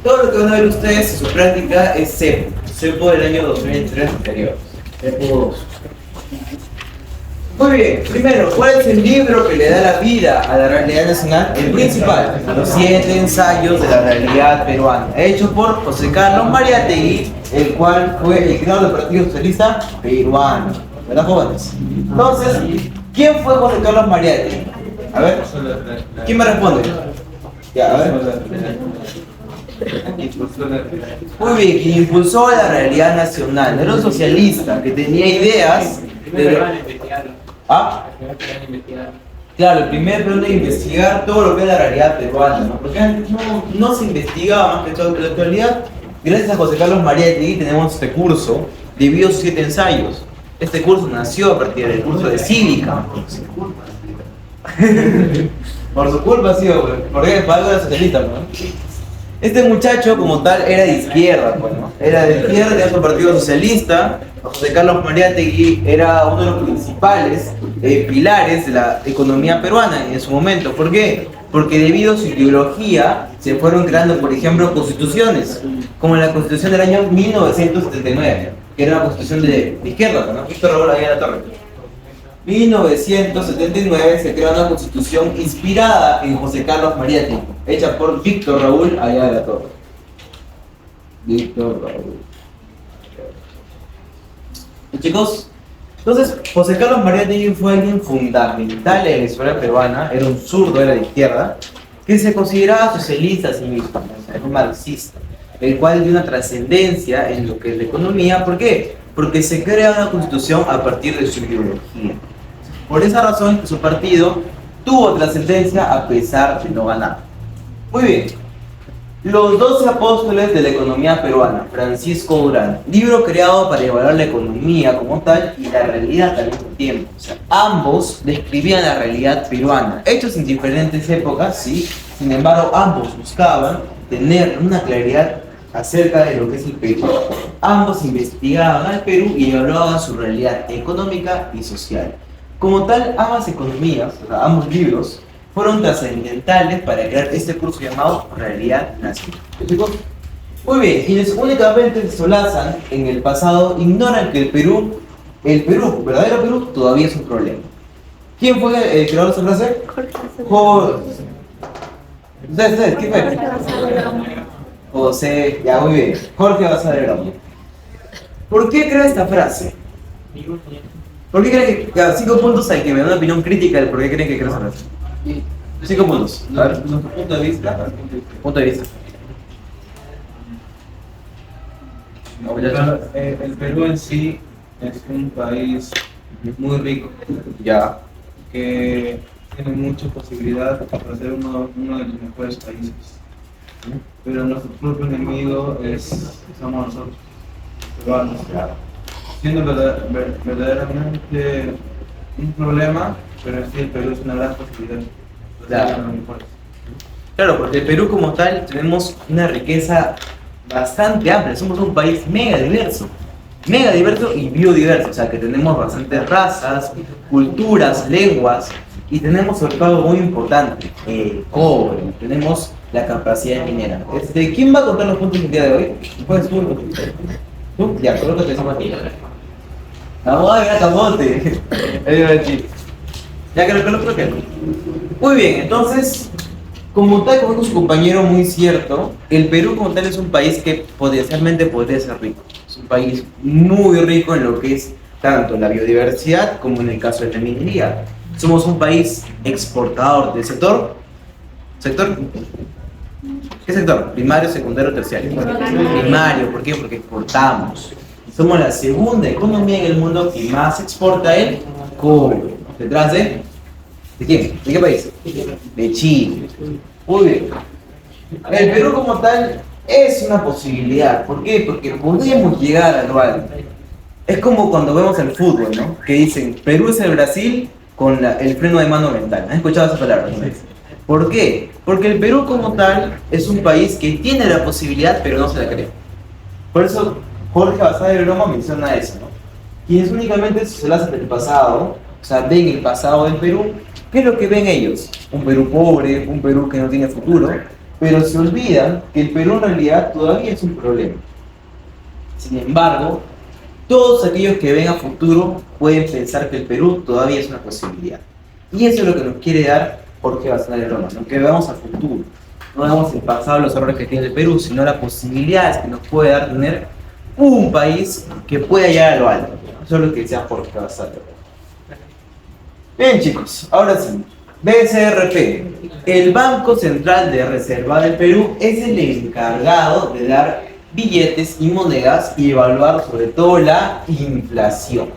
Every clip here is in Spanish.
Todo lo que van a ver ustedes en su práctica es CEPO del año 2023 anterior. CEPO 2. Muy bien, primero, ¿cuál es el libro que le da la vida a la realidad nacional? El principal, Los 7 ensayos de la realidad peruana, hecho por José Carlos Mariátegui, el cual fue el creador del Partido Socialista Peruano. ¿Verdad, jóvenes? Entonces, ¿quién fue José Carlos Mariátegui? A ver, ¿quién me responde? Ya, a ver. Muy bien, quien impulsó la realidad nacional, era un socialista que tenía ideas de... ¿Ah? Claro, el primer plan de investigar todo lo que es la realidad peruana, ¿no? Porque antes no se investigaba más que todo en la actualidad. Gracias a José Carlos Mariátegui tenemos este curso, dividido en 7 ensayos. Este curso nació a partir del curso de cívica. Por su culpa ha sido, porque para algo era socialista, ¿no? Este muchacho como tal era de izquierda, pues, ¿no? Era de izquierda, tenía su partido socialista. José Carlos Mariátegui era uno de los principales pilares de la economía peruana en su momento. ¿Por qué? Porque debido a su ideología se fueron creando, por ejemplo, constituciones, como la constitución del año 1979, que era una constitución de izquierda, ¿no? Víctor Raúl ahí en la torre. 1979 se creó una constitución inspirada en José Carlos Mariátegui, hecha por Víctor Raúl allá de la torre. Víctor Raúl. ¿Y chicos? Entonces, José Carlos Mariátegui fue alguien fundamental en la historia peruana, era un zurdo, era de izquierda, que se consideraba socialista a sí mismo, o sea, era un marxista, el cual dio una trascendencia en lo que es la economía. ¿Por qué? Porque se crea una constitución a partir de su ideología. Por esa razón, su partido tuvo trascendencia a pesar de no ganar. Muy bien. Los 12 apóstoles de la economía peruana, Francisco Durán, libro creado para evaluar la economía como tal y la realidad al mismo tiempo. O sea, ambos describían la realidad peruana, hechos en diferentes épocas, sí. Sin embargo, ambos buscaban tener una claridad acerca de lo que es el Perú. Ambos investigaban al Perú y evaluaban su realidad económica y social. Como tal, ambas economías, o sea, ambos libros, fueron trascendentales para crear este curso llamado Realidad Nacional. ¿Chicos? Muy bien, quienes únicamente se solazan en el pasado ignoran que el Perú, verdadero Perú, todavía es un problema. ¿Quién fue el creador de esa frase? Jorge. ¿Ustedes? ¿Qué fue? José, ya muy bien. Jorge Basadre Bravo. ¿Por qué crea esta frase? ¿Por qué creen que cada 5 puntos hay que me da una opinión crítica de por qué creen que crea esa frase? 5 puntos. A ver, nuestro punto de vista. Punto de vista. El Perú en sí es un país muy rico, Ya. que tiene mucha posibilidad para ser uno de los mejores países. Pero nuestro propio enemigo somos nosotros, los peruanos. Siendo verdaderamente un problema, pero en sí el Perú es una gran posibilidad. Claro, porque el Perú como tal tenemos una riqueza bastante amplia, somos un país mega diverso y biodiverso, o sea que tenemos bastantes razas, culturas, lenguas, y tenemos sobre todo algo muy importante, cobre, tenemos la capacidad minera. ¿Quién va a contar los puntos del día de hoy? Pues tú. ¿Tú? Ya, colócate esa aquí. Vamos a ver a camote. Ya que lo coloco que. Muy bien, entonces, como tal, como dijo su compañero, muy cierto, el Perú como tal es un país que potencialmente podría ser rico. Es un país muy rico en lo que es tanto la biodiversidad como en el caso de la minería. Somos un país exportador del sector. ¿Qué sector? Primario, secundario, terciario. Primario, ¿por qué? Porque exportamos. Somos la segunda economía en el mundo que más exporta el cobre. ¿Detrás de? ¿De quién? ¿De qué país? De Chile. Muy bien. El Perú como tal es una posibilidad. ¿Por qué? Porque podríamos llegar al global. Es como cuando vemos el fútbol, ¿no? Que dicen, Perú es el Brasil con el freno de mano mental. ¿Han escuchado esa palabra? ¿No? ¿Por qué? Porque el Perú como tal es un país que tiene la posibilidad, pero no se la cree. Por eso Jorge Basadre Broma menciona eso, ¿no? Quienes únicamente se solazan del pasado, o sea, ven el pasado del Perú, ¿qué es lo que ven ellos? Un Perú pobre, un Perú que no tiene futuro. pero se olvidan que el Perú en realidad todavía es un problema. Sin embargo, todos aquellos que ven a futuro pueden pensar que el Perú todavía es una posibilidad. Y eso es lo que nos quiere dar Jorge Basadre de Roma, ¿no? Que veamos a futuro. No veamos el pasado, los errores que tiene el Perú, sino las posibilidades que nos puede dar tener un país que pueda llegar a lo alto. Eso es lo que decía Jorge Basadre. Bien, chicos, ahora sí. BCRP, el Banco Central de Reserva del Perú, es el encargado de dar billetes y monedas y evaluar sobre todo la inflación.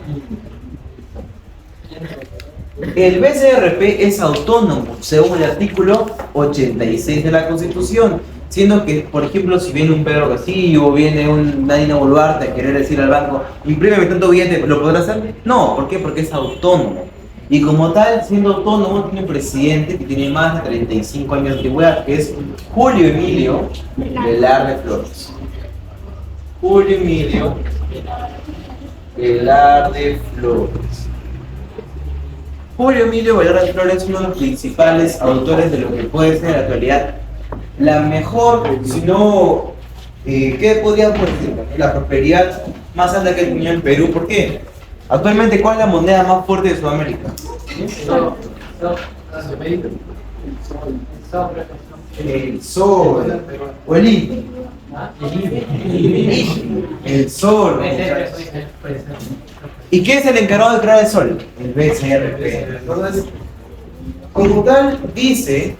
El BCRP es autónomo según el artículo 86 de la Constitución, siendo que, por ejemplo, si viene un Pedro Castillo o viene un Dina Boluarte a querer decir al banco, imprímeme tanto billete, ¿lo podrá hacer? No, ¿por qué? Porque es autónomo. Y como tal, siendo autónomo, tiene un presidente que tiene más de 35 años de antigüedad, que es Julio Emilio Velarde Flores. Julio Emilio Velarde Flores. Julio Emilio Velarde Flores es uno de los principales autores de lo que puede ser en la actualidad la mejor, si no, ¿qué podríamos decir? La prosperidad más alta que tenía en Perú. ¿Por qué? Actualmente, ¿cuál es la moneda más fuerte de Sudamérica? El sol. O el INE. El sol. ¿Y qué es el encargado de crear el sol? El BCRP. Entonces, como tal, dice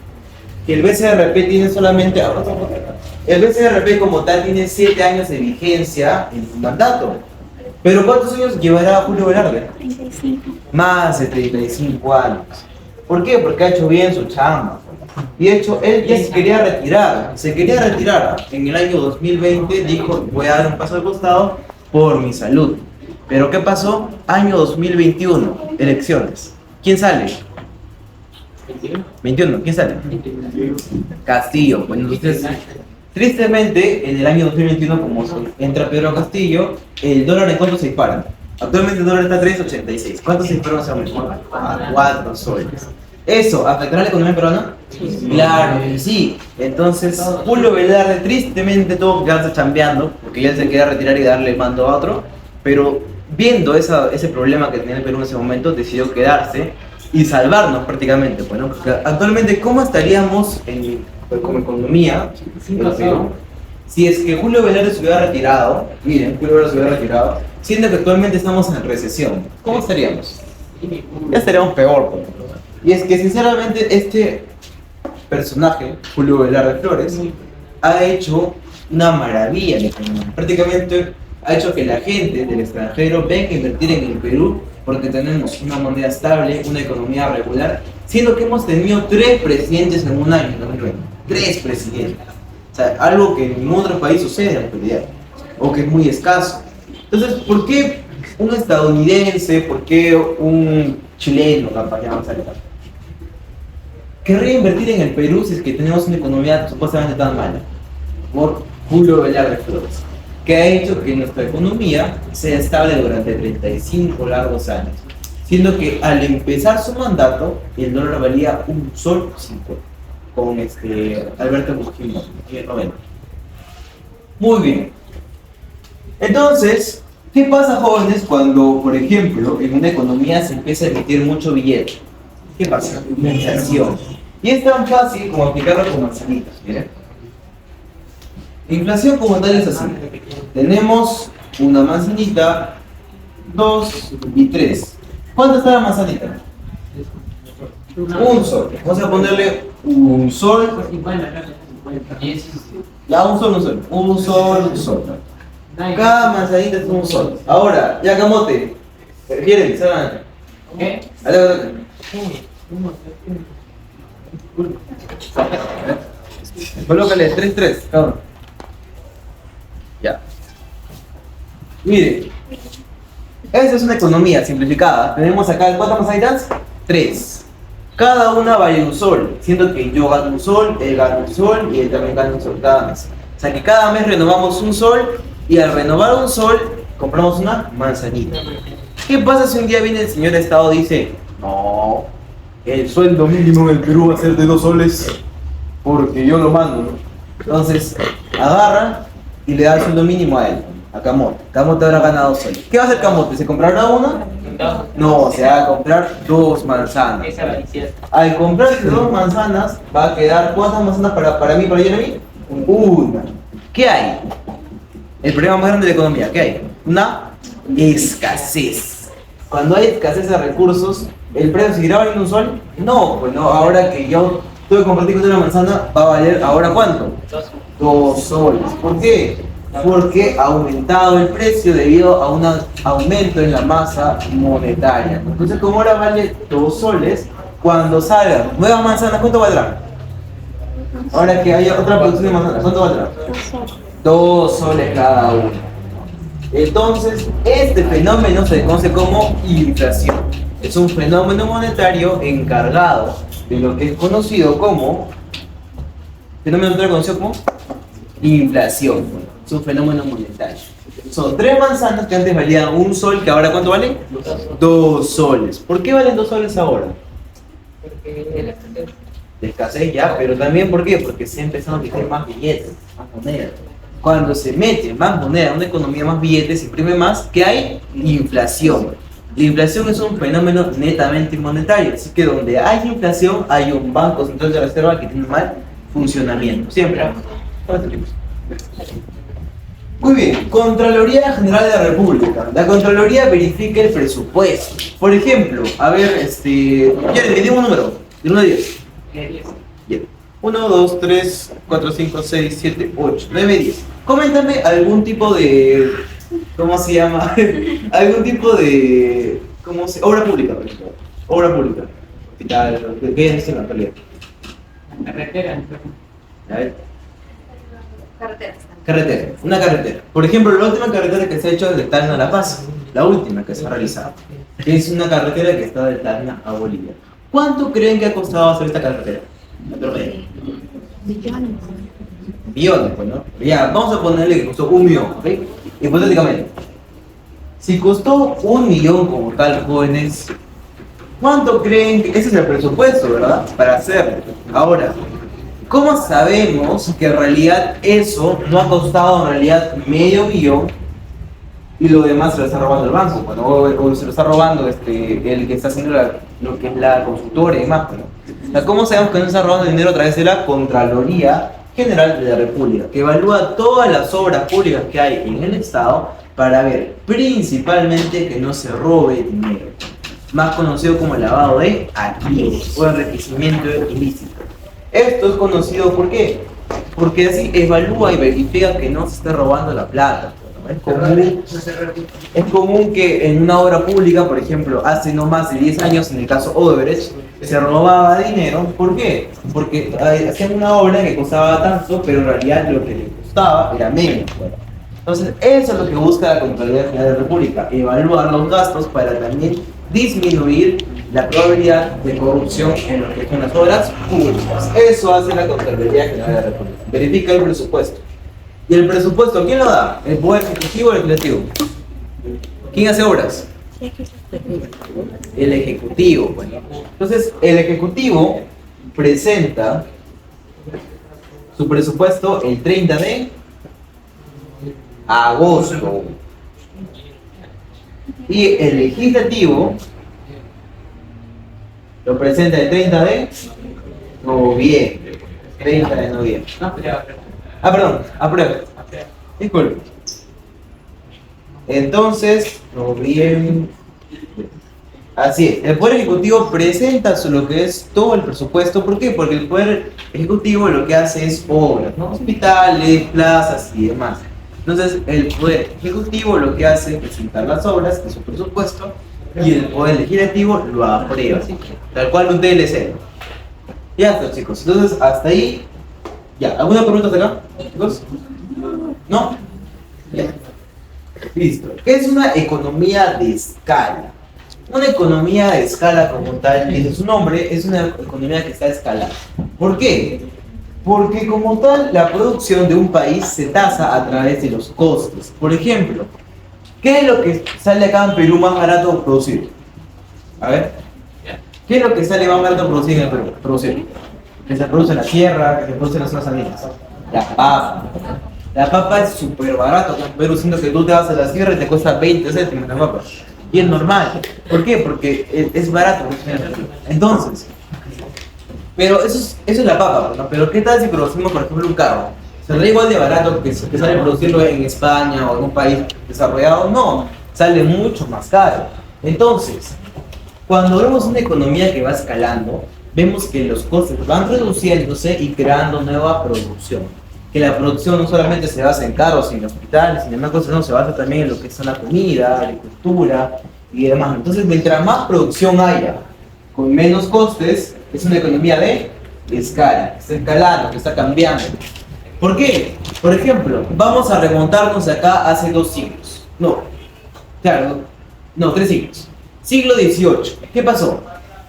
que el BCRP tiene solamente... El BCRP como tal tiene 7 años de vigencia en su mandato. ¿Pero cuántos años llevará Julio Velarde? 35. Más de 35 años. ¿Por qué? Porque ha hecho bien su chamba. Y de hecho, él ya se quería retirar. Se quería retirar. En el año 2020 dijo, voy a dar un paso al costado por mi salud. ¿Pero qué pasó? Año 2021, elecciones. ¿Quién sale? 21, ¿quién sale? Castillo. Bueno, entonces, tristemente, en el año 2021, como entra Pedro Castillo, el dólar en cuánto se dispara. Actualmente el dólar está a 3.86. ¿Cuánto se dispara a 4 soles? ¿Eso afectará a la economía peruana? Claro que sí. Entonces, Julio Velarde tristemente tuvo que quedarse chambeando, porque ya se quería retirar y darle mando a otro, pero viendo ese problema que tenía el Perú en ese momento, decidió quedarse y salvarnos prácticamente. Bueno, porque actualmente, ¿cómo estaríamos como economía en el Perú si es que Julio Velarde se hubiera retirado? Miren, Julio Velarde se hubiera retirado, siendo que actualmente estamos en recesión. ¿Cómo estaríamos? Ya estaríamos peor, pues. Y es que sinceramente este personaje, Julio Velarde Flores, ha hecho una maravilla en la economía. Prácticamente ha hecho que la gente del extranjero venga a invertir en el Perú porque tenemos una moneda estable, una economía regular, siendo que hemos tenido 3 presidentes en un año, 2020. 3 presidentes. O sea, algo que en ningún otro país sucede en la actualidad, o que es muy escaso. Entonces, ¿por qué un estadounidense, por qué un chileno, vamos a decir, querría invertir en el Perú si es que tenemos una economía supuestamente tan mala? Por Julio Velarde Flores, que ha hecho que nuestra economía sea estable durante 35 largos años, siendo que al empezar su mandato el dólar valía un sol 50 con Alberto Fujimori en el 90. Muy bien. Entonces, ¿qué pasa, jóvenes, cuando, por ejemplo, en una economía se empieza a emitir mucho billete? ¿Qué pasa? Inflación. Y es tan fácil como aplicarlo con manzanitas, miren. Inflación como tal es así. Tenemos una manzanita, 2 y 3. ¿Cuánto está la manzanita? Un sol. Vamos a ponerle un sol. Ya, un sol. Un sol. Cada manzanita es un sol. Ahora, ya camote. ¿Quieren? ¿Qué? Colócale 3-3, cabrón. Ya. Mire, esa es una economía simplificada. Tenemos acá ¿cuántas manzanitas? 3. Cada una vale un sol, siendo que yo gano un sol, él gana un sol y él también gana un sol cada mes. O sea que cada mes renovamos un sol y al renovar un sol compramos una manzanita. ¿Qué pasa si un día viene el señor Estado y dice, no, el sueldo mínimo en el Perú va a ser de 2 soles? porque yo lo mando, ¿no? Entonces, agarra y le da el sueldo mínimo a él, a Camote. Camote ahora gana 2 soles. ¿Qué va a hacer Camote? ¿Se comprará una? No, se va a comprar 2 manzanas. Al comprarse 2 manzanas, va a quedar ¿cuántas manzanas para mí, para Jeremy? Una. ¿Qué hay? El problema más grande de la economía, ¿qué hay? Una escasez. Cuando hay escasez de recursos, ¿el precio seguirá valiendo 1 sol? No, pues no, ahora que yo tuve que compartir con una manzana, va a valer ¿ahora cuánto? 2 soles. ¿Por qué? Porque ha aumentado el precio debido a un aumento en la masa monetaria. Entonces, como ahora vale 2 soles, cuando salga nueva manzana, ¿cuánto valdrá? Ahora que haya otra producción de manzanas, ¿cuánto valdrá? 2 soles cada uno. Entonces, este fenómeno se conoce como inflación. Es un fenómeno monetario encargado de lo que es conocido como inflación. Es un fenómeno monetario. Son 3 manzanas que antes valían 1 sol, que ahora ¿cuánto vale? 2 soles. ¿Por qué valen 2 soles ahora? De escasez ya, pero también ¿por qué? Porque se empezaron a meter más billetes, más monedas. Cuando se mete más moneda, una economía más billetes, se imprime más, ¿qué hay? Inflación. La inflación es un fenómeno netamente monetario, así que donde hay inflación hay un banco central de reserva que tiene mal funcionamiento. Siempre. Muy bien, Contraloría General de la República. La Contraloría verifica el presupuesto. Por ejemplo, a ver, Jeremy, dime un número, de 1 a 10. 10. 1, 2, 3, 4, 5, 6, 7, 8, 9, 10. Coméntame algún tipo de... ¿Cómo se llama? Algún tipo de... Obra pública, por ejemplo. Obra pública. Hospital, ¿qué es en la actualidad? Carretera. A ver. Carreteras. Carretera, una carretera. Por ejemplo, la última carretera que se ha hecho es de Tacna a La Paz. La última que se ha realizado. Es una carretera que está de Tacna a Bolivia. ¿Cuánto creen que ha costado hacer esta carretera? Millones, pues, ¿no? Ya, vamos a ponerle que costó 1 millón, ¿ok? Hipotéticamente. Si costó 1 millón como tal, jóvenes, ¿cuánto creen que ese es el presupuesto, verdad? Para hacerlo. Ahora, ¿cómo sabemos que en realidad eso no ha costado en realidad medio millón y lo demás se lo está robando el banco? Bueno, o se lo está robando el que está haciendo lo que es la consultora y demás. ¿No? O sea, ¿cómo sabemos que no se está robando dinero a través de la Contraloría General de la República, que evalúa todas las obras públicas que hay en el Estado para ver principalmente que no se robe dinero, más conocido como el lavado de activos o enriquecimiento ilícito? Esto es conocido ¿por qué? Porque así evalúa y verifica que no se esté robando la plata. Es común que en una obra pública, por ejemplo, hace no más de 10 años, en el caso Odebrecht, se robaba dinero. ¿Por qué? Porque hacían una obra que costaba tanto, pero en realidad lo que le costaba era menos. Entonces, eso es lo que busca la Contraloría General de la República, evaluar los gastos para también disminuir la probabilidad de corrupción en lo que son las obras públicas. Eso hace la Contraloría General de la República. Verifica el presupuesto. ¿Y el presupuesto quién lo da? ¿El Poder Ejecutivo o el Legislativo? ¿Quién hace obras? El Ejecutivo. Bueno. Entonces, el Ejecutivo presenta su presupuesto el 30 de agosto. Y el Legislativo lo presenta el 30 de noviembre. 30 de noviembre. Perdón, aprueba. Disculpe. Entonces, noviembre. Así es, el Poder Ejecutivo presenta lo que es todo el presupuesto. ¿Por qué? Porque el Poder Ejecutivo lo que hace es obras, ¿no? Hospitales, plazas y demás. Entonces, el Poder Ejecutivo lo que hace es presentar las obras, que es su presupuesto, y el Poder Legislativo lo aprueba, ¿sí? Tal cual un TLC. Ya está, chicos. Entonces, hasta ahí. Ya, ¿alguna pregunta hasta acá, chicos? ¿No? Ya. Listo. ¿Qué es una economía de escala? Una economía de escala como tal, dice su nombre, es una economía que está escalada. ¿Por qué? Porque como tal, la producción de un país se tasa a través de los costes. Por ejemplo, ¿qué es lo que sale acá en Perú más barato producir? A ver. ¿Qué es lo que sale más barato producir en el Perú? Producir. que se produce en la tierra, que se produce en las zonas andinas? La papa. La papa es súper barato, pero siendo que tú te vas a la sierra y te cuesta 20 céntimos la papa. Y es normal. ¿Por qué? Porque es barato. Entonces, pero eso es la papa, ¿no? Pero ¿qué tal si producimos, por ejemplo, un carro? ¿Saldrá igual de barato que sale producirlo en España o en un país desarrollado? No, sale mucho más caro. Entonces, cuando vemos una economía que va escalando, vemos que los costes van reduciéndose y creando nueva producción. Que la producción no solamente se basa en carros, en hospitales, y demás cosas, no, se basa también en lo que son la comida, agricultura y demás. Entonces, mientras más producción haya, con menos costes, es una economía de escala, que está escalando, que está cambiando. ¿Por qué? Por ejemplo, vamos a remontarnos acá hace 2 siglos. No, claro, no, 3 siglos. Siglo XVIII. ¿Qué pasó?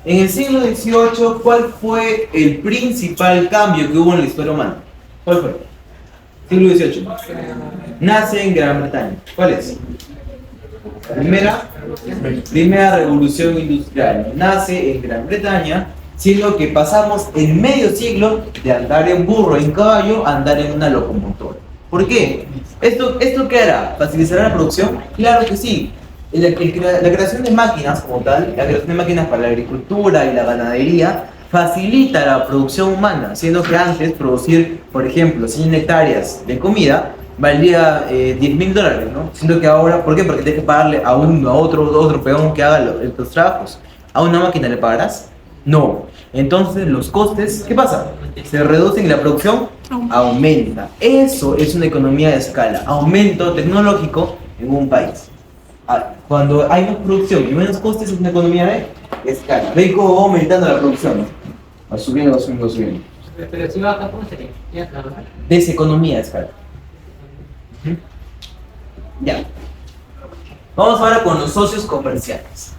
En el siglo XVIII, ¿cuál fue el principal cambio que hubo en la historia humana? ¿Cuál fue? Siglo XVIII. Nace en Gran Bretaña. ¿Cuál es? Primera revolución industrial. Nace en Gran Bretaña, siendo que pasamos el medio siglo de andar en burro, en caballo, a andar en una locomotora. ¿Por qué? ¿Esto qué hará? ¿Facilitará la producción? Claro que sí. La creación de máquinas como tal, la creación de máquinas para la agricultura y la ganadería, facilita la producción humana, siendo que antes producir, por ejemplo, 100 hectáreas de comida valía $10,000, ¿no? Siendo que ahora, ¿por qué? Porque tienes que pagarle a otro peón que haga los trabajos. ¿A una máquina le pagarás? No. Entonces los costes, ¿qué pasa? Se reducen y la producción aumenta. Eso es una economía de escala, aumento tecnológico en un país. Cuando hay más producción y menos costes es una economía de escala. Ve cómo va aumentando la producción, ¿no? Va subiendo. Pero si baja, ¿cómo sería? Ya, claro. Deseconomía de escala. Ya. Vamos ahora con los socios comerciales.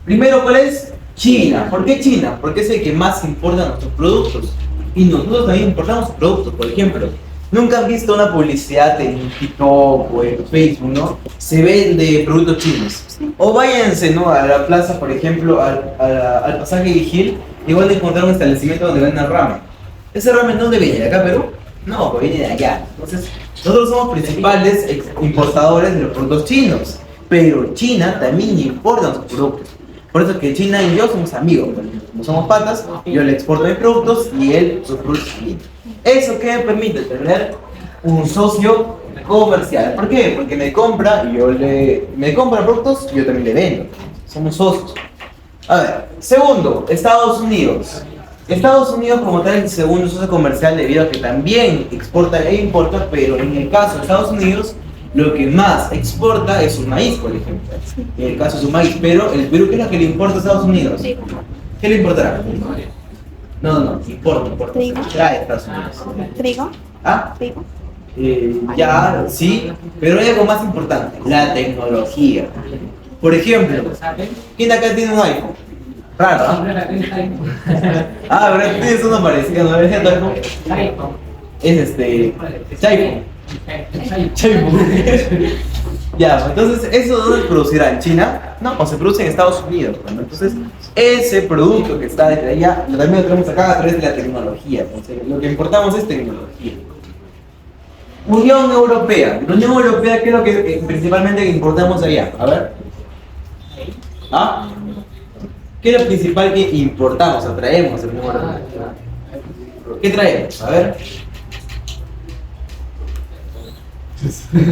Primero, ¿cuál es? China. ¿Por qué China? Porque es el que más importa nuestros productos. Y nosotros también importamos productos. Por ejemplo, nunca han visto una publicidad en TikTok o en Facebook, ¿no? Se vende productos chinos. O váyanse, ¿no? A la plaza, por ejemplo, al pasaje Vigil, y van a encontrar un establecimiento donde venden ramen. ¿Ese ramen dónde viene? ¿De acá, Perú? No, pues viene de allá. Entonces, nosotros somos principales importadores de los productos chinos. Pero China también importa sus productos. Por eso que China y yo somos amigos. Como somos patas, yo le exporto mis productos y él sus productos a mí. ¿Eso qué me permite? Tener un socio comercial. ¿Por qué? Porque me compra productos y yo también le vendo. Somos socios. A ver, segundo, Estados Unidos. Estados Unidos como tal es el segundo socio comercial debido a que también exporta e importa, pero en el caso de Estados Unidos lo que más exporta es su maíz, por ejemplo. En el caso de su maíz, pero el Perú, ¿qué es lo que le importa a Estados Unidos? ¿Qué le importará? No, importa. Trigo. Trae a Estados Unidos. Trigo. ¿Ah? Trigo. Ya, sí, pero hay algo más importante, la tecnología. Por ejemplo, ¿quién acá tiene un iPhone? Raro, ¿ah? Pero tienes uno parecido, ¿no? ¿Es iPhone? Es Chaipo. Ya, entonces, ¿eso dónde se producirá? ¿En China? No, o se produce en Estados Unidos, ¿no? Entonces, ese producto que está desde allá, también lo tenemos acá a través de la tecnología. Entonces, lo que importamos es tecnología. Unión Europea. La Unión Europea, ¿qué es lo que principalmente importamos allá? A ver. ¿Ah? ¿Qué es lo principal que importamos, atraemos a la Unión Europea? ¿Qué traemos? A ver.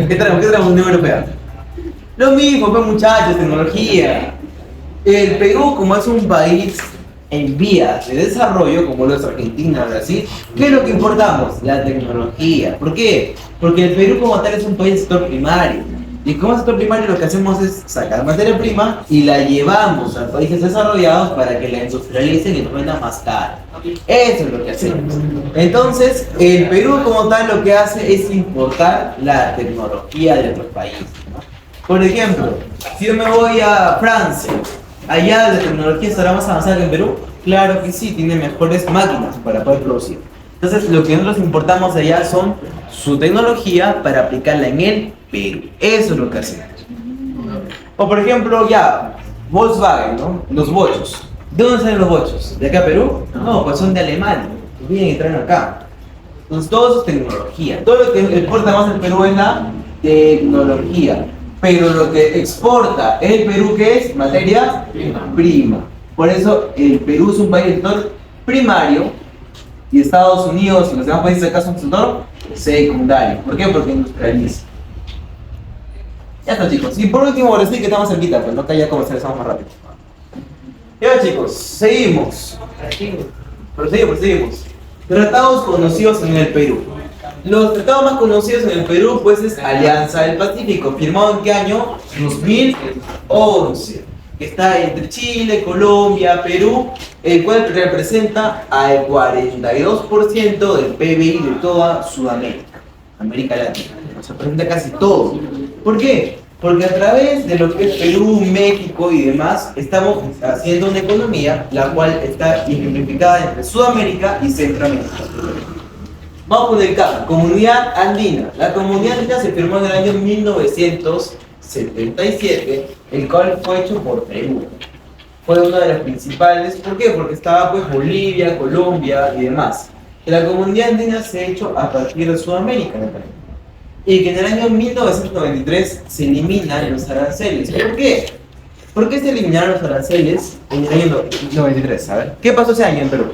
¿Qué traemos a la Unión Europea? Lo mismo, pues muchachos, tecnología. El Perú, como es un país en vías de desarrollo, como lo es Argentina, Brasil, ¿qué es lo que importamos? La tecnología. ¿Por qué? Porque el Perú como tal es un país de sector primario. Y como sector primario lo que hacemos es sacar materia prima y la llevamos a países desarrollados para que la industrialicen y nos vendan más caro. Eso es lo que hacemos. Entonces, el Perú como tal lo que hace es importar la tecnología de otros países, ¿no? Por ejemplo, si yo me voy a Francia, ¿allá la tecnología estará más avanzada que en Perú? Claro que sí, tiene mejores máquinas para poder producir. Entonces, lo que nosotros importamos de allá son su tecnología para aplicarla en el Perú. Eso es lo que hacemos. O por ejemplo, ya, Volkswagen, ¿no? Los bochos. ¿De dónde salen los bochos? ¿De acá a Perú? No, pues son de Alemania. vienen y traen acá. Entonces todo eso es tecnología. Todo lo que exporta más el Perú es la tecnología. Pero lo que exporta el Perú, ¿qué es? Materia prima. Por eso el Perú es un país de sector primario y Estados Unidos y los demás países acá son sector secundario. ¿Por qué? Porque industrializa. Ya está, chicos. Y por último, Brasil, que está más cerquita, pues no que ya comercializamos más rápido. Ya, chicos, seguimos. Proseguimos. Tratados conocidos en el Perú. Los tratados más conocidos en el Perú, pues, es Alianza del Pacífico, firmado en qué año? 2011. Que está entre Chile, Colombia, Perú, el cual representa al 42% del PBI de toda Sudamérica, América Latina. O sea, representa casi todo. ¿Por qué? Porque a través de lo que es Perú, México y demás, estamos haciendo una economía la cual está ejemplificada entre Sudamérica y Centroamérica. Vamos con el caso, Comunidad Andina. La Comunidad Andina se firmó en el año 1977, el cual fue hecho por Perú. Fue una de las principales, ¿por qué? Porque estaba pues Bolivia, Colombia y demás. La Comunidad Andina se ha hecho a partir de Sudamérica, ¿no? Y que en el año 1993 se eliminan los aranceles. ¿Por qué? ¿Por qué se eliminaron los aranceles en el año 93? A ver, ¿qué pasó ese año en Perú?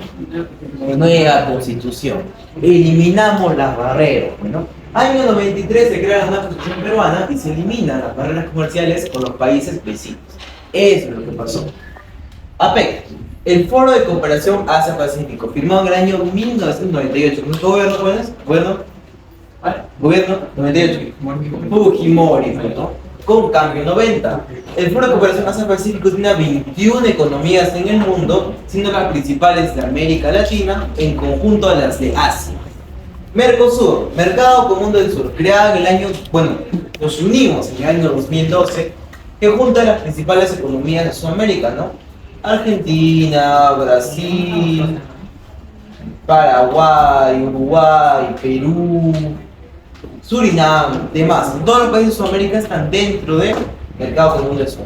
Nueva constitución. Eliminamos las barreras. Bueno, año 93 se crea la nueva constitución peruana y se eliminan las barreras comerciales con los países vecinos. Eso es lo que pasó. APEC, el Foro de Cooperación Asia-Pacífico, firmado en el año 1998. ¿Con qué gobierno fue eso? Gobierno 98. Fujimori, ¿no? Con cambio 90. El Foro de Cooperación Asia-Pacífico tiene 21 economías en el mundo, siendo las principales de América Latina, en conjunto a las de Asia. Mercosur, Mercado Común del Sur, creado en el año, nos unimos en el año 2012, que junta las principales economías de Sudamérica, ¿no? Argentina, Brasil, Paraguay, Uruguay, Perú, Surinam, demás. Todos los países de Sudamérica están dentro del Mercado Común del Sur.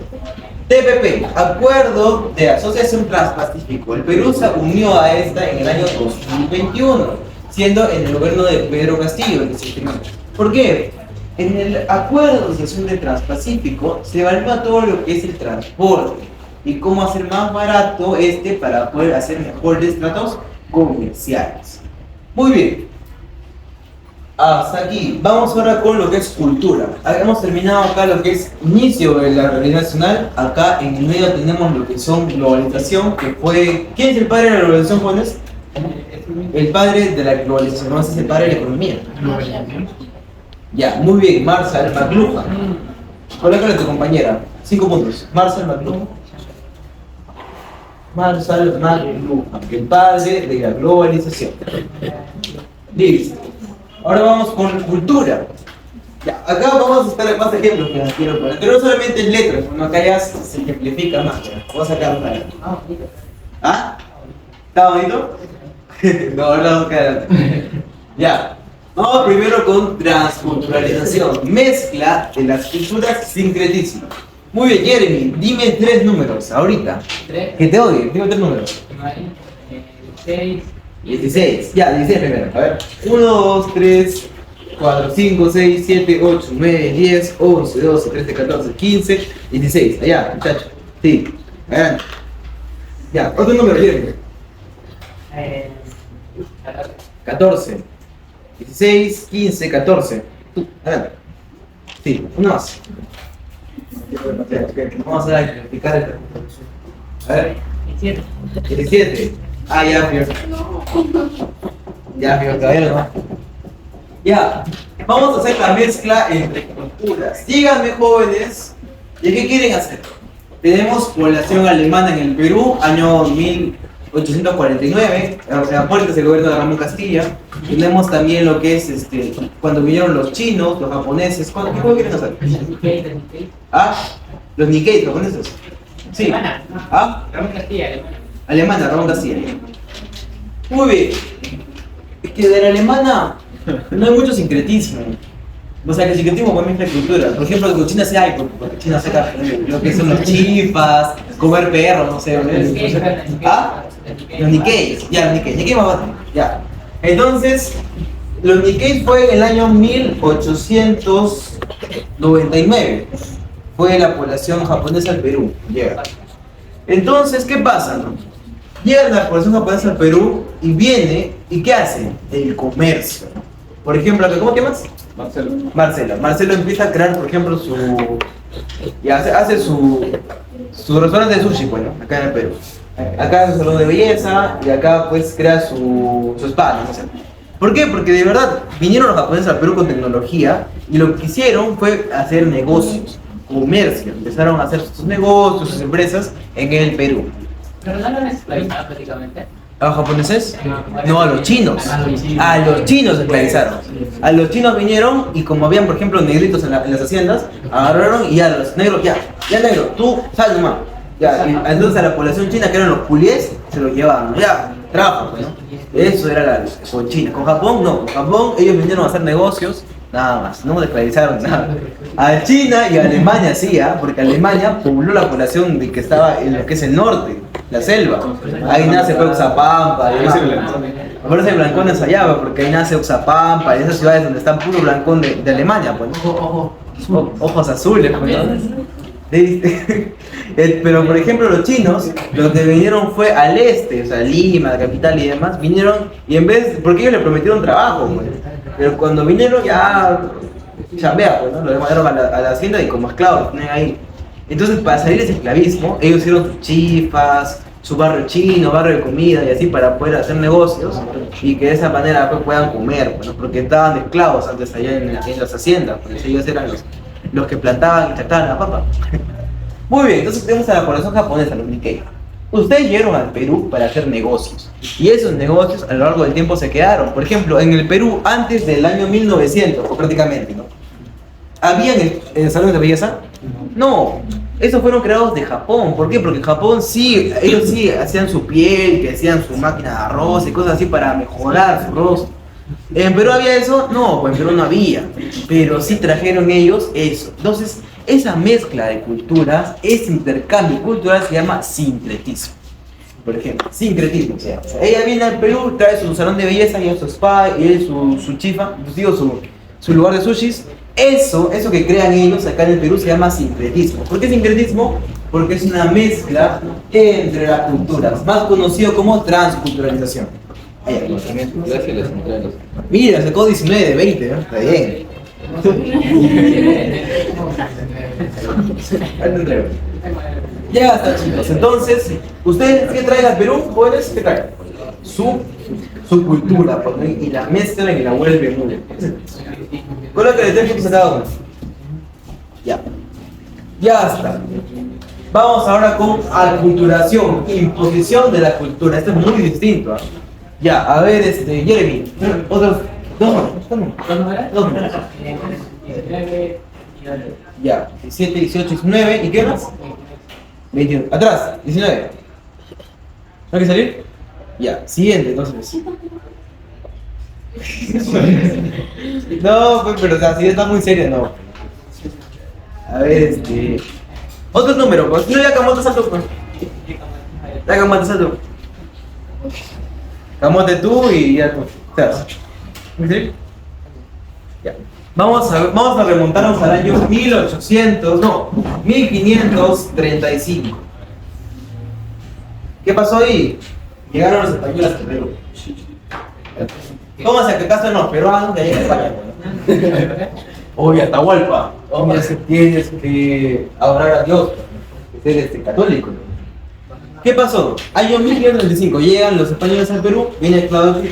TPP, Acuerdo de Asociación Transpacífico. El Perú se unió a esta en el año 2021, siendo en el gobierno de Pedro Castillo el que se firmó. ¿Por qué? En el Acuerdo de Asociación de Transpacífico se evalúa todo lo que es el transporte y cómo hacer más barato para poder hacer mejores tratos comerciales. Muy bien. Hasta aquí. Vamos ahora con lo que es cultura. Hemos terminado acá lo que es inicio de la realidad nacional. Acá en el medio tenemos lo que son globalización, que fue... ¿Quién es el padre de la globalización, jóvenes? El padre de la globalización, no es el padre de la economía. Ya, muy bien. Marshall McLuhan. Colócale a tu compañera. 5 puntos. Marshall McLuhan. Marshall McLuhan, el padre de la globalización. Listo. Ahora vamos con cultura. Ya, acá vamos a estar más ejemplos que les quiero poner. Pero no solamente en letras, sino acá ya se ejemplifica más. Vamos a sacar una. ¿Ah? ¿Está bonito? No, ahora vamos a quedar adelante. Ya. Vamos primero con transculturalización. Mezcla de las culturas, sincretismo. Muy bien, Jeremy, dime 3 números ahorita. Que te odie, dime 3 números. 16. Ya, 16 primero. A ver. 1, 2, 3, 4, 5, 6, 7, 8, 9, 10, 11, 12, 13, 14, 15, 16. Allá, muchacho. Sí. Adelante. Ya, otro número, Jeremy. 14. 16, 15, 14. Tú, adelante. Sí, uno más. Vamos a explicar esto. A ver. 17. Ah, ya, fíjate. Ya, fíjate, todavía no. Ya. Vamos a hacer la mezcla entre culturas. Díganme, jóvenes, ¿de qué quieren hacer? Tenemos población alemana en el Perú, año 1849, a puertas del gobierno de Ramón Castilla. Tenemos también lo que es cuando vinieron los chinos, los japoneses. ¿Qué quieren hacer? ¿Ah? Los Nikkei, japoneses. Sí. ¿Ah? Ramón Castilla, Alemana, Ramón Castilla. Muy bien. Es que de la alemana no hay mucho sincretismo. O sea, que el sincretismo para mí es la cultura. Por ejemplo, con China sí hay, porque China saca lo que son los chifas, comer perros, no sé. ¿Ah? Los Nikkeis, ya, los Nikkeis. Nikkei más fácil, ya. Entonces, los Nikkeis fue en el año 1899. Fue la población japonesa al Perú. Llega. Entonces, ¿qué pasa, no? Llega la población japonesa al Perú y viene, ¿y qué hace? El comercio. Por ejemplo, ¿cómo te llamas? Marcelo. Marcelo. Marcelo empieza a crear, por ejemplo, y hace su restaurante de sushi, bueno, acá en el Perú. Acá hace su salón de belleza y acá pues crea su spa, no sé. ¿Por qué? Porque de verdad vinieron los japoneses al Perú con tecnología y lo que hicieron fue hacer negocios, comercio. Empezaron a hacer sus negocios, sus empresas en el Perú. Pero no lo han esclavizado prácticamente. ¿A los japoneses? No, a los chinos. A los chinos esclavizaron. A los chinos vinieron y como habían, por ejemplo, negritos en las haciendas, agarraron y ya los negros, ya negro, tú sal nomás. Ya, y entonces a la población china, que eran los puliés, se los llevaban, ya, trabajo, ¿no? Eso era con China. Con Japón, no. Con Japón, ellos vinieron a hacer negocios, nada más, no esclavizaron nada. A China y a Alemania sí, porque Alemania pobló la población de que estaba en lo que es el norte, la selva. Ahí nace Oxapampa, por eso hay blancones allá, porque ahí nace Oxapampa, y esas ciudades donde están puro blancón de Alemania, pues, ¿no? Ojos azules, pues, ¿no? Pero por ejemplo los chinos, los que vinieron fue al este, o sea Lima, la capital y demás, vinieron y en vez, porque ellos le prometieron trabajo, pues, pero cuando vinieron ya chambea, pues, ¿no? Lo mandaron a la hacienda y como esclavos los tenían ahí. Entonces para salir de ese esclavismo, ellos hicieron sus chifas, su barrio chino, barrio de comida y así para poder hacer negocios y que de esa manera pues, puedan comer, pues, ¿no? Porque estaban de esclavos antes allá en las haciendas, pues ellos eran los que plantaban y trataban la papa. Muy bien, entonces tenemos a la población japonesa, los Nikkei. Ustedes llegaron al Perú para hacer negocios y esos negocios a lo largo del tiempo se quedaron. Por ejemplo, en el Perú antes del año 1900, o prácticamente, ¿no? ¿Habían salones de belleza? No, esos fueron creados de Japón. ¿Por qué? Porque en Japón sí, ellos sí hacían su piel, que hacían su máquina de arroz y cosas así para mejorar su rostro. ¿En Perú había eso? No, pues en Perú no había, pero sí trajeron ellos eso. Entonces, esa mezcla de culturas, ese intercambio cultural se llama sincretismo. Por ejemplo, sincretismo se llama. O sea, ella viene al Perú, trae su salón de belleza, y su spa, y él su chifa, pues digo, su lugar de sushis. Eso que crean ellos acá en el Perú se llama sincretismo. ¿Por qué sincretismo? Porque es una mezcla entre las culturas, más conocido como transculturalización. Gracias a las centrales. Mira, sacó 19 de 20, ¿no? Está bien. Ya está, chicos. Entonces, ¿ustedes qué traen al Perú? ¿Jóvenes? ¿Qué traen? Su cultura, pues, ¿no? Y la mezclan y la vuelven muy bien. Colócale 3 puntos a cada uno. Ya está. Vamos ahora con aculturación, imposición de la cultura. Esto es muy distinto, ¿eh? Ya, a ver, Jeremy, otros dos números. Ya, 17, 18, 19, ¿y qué más? 21. Atrás, 19. ¿No hay que salir? Ya, siguiente, entonces. No, pues, pero o sea, si está muy serio, no. A ver, otro número, pues. No, ya Camote salto, pues. Ya Camote salto. Camote tú y ya tú. ¿Sí? Ya. Vamos a remontarnos al año 1535. ¿Qué pasó ahí? Llegaron los españoles al Perú. ¿Cómo se que casan los peruanos que llegan a España? Oye, Atahualpa, tienes que adorar a Dios, ser católico. ¿Qué pasó? Año 1535, llegan los españoles al Perú, viene Claudio,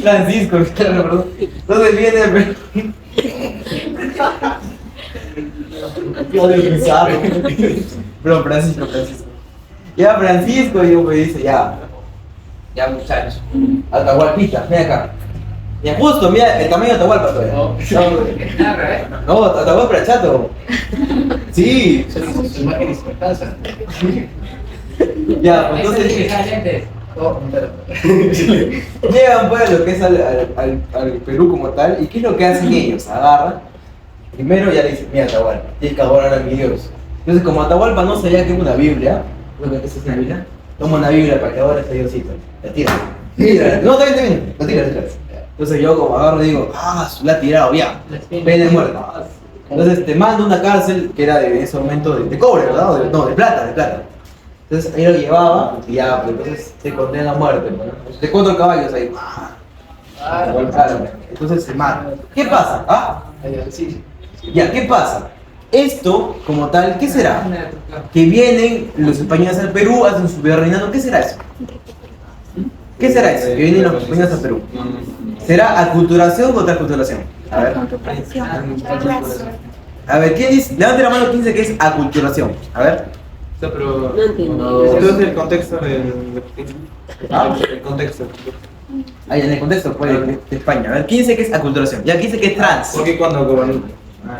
Francisco, perdón. Entonces viene el Perú. Claudio Pizarro. Bro, Francisco. Ya Francisco, y me dice, ya muchachos, Atahualpita, ven acá. Y justo, mira, el tamaño de Atahualpa todavía. No, Atahualpa era chato. Sí. Ya, entonces llegan pues a lo que es al Perú como tal. ¿Y qué es lo que hacen ellos? Agarran. Primero ya le dicen, mira Atahualpa, tienes que adorar a mi Dios. Entonces como Atahualpa no sabía que era una Biblia, ¿qué es una Biblia? toma una Biblia para que ahora esté Diosito. La tira. Tira. No, está bien. La tira. Entonces yo como agarro y digo, la ha tirado, ya. Pena de muerte. Entonces te mando a una cárcel que era de ese momento de cobre, ¿verdad? No, de plata. Entonces ahí lo llevaba y ya, pues entonces se condena a muerte. ¿No? De 4 caballos ahí. Claro. Entonces se mata. ¿Qué pasa? Ya, ¿qué pasa? Esto, como tal, ¿qué será? Que vienen los españoles al Perú, hacen su vida reinando. ¿Qué será eso? ¿Qué será eso? Que vienen los españoles al Perú. ¿Será aculturación o transculturación? A ver. A ver, ¿quién dice? Levante la mano quién dice que es aculturación. A ver. Pero No entiendo. entonces el contexto del el contexto. Ahí en el contexto pues, de España. A ver, ¿quién dice que es aculturación? Ya, ¿quién dice que es trans? Porque cuando gobernó.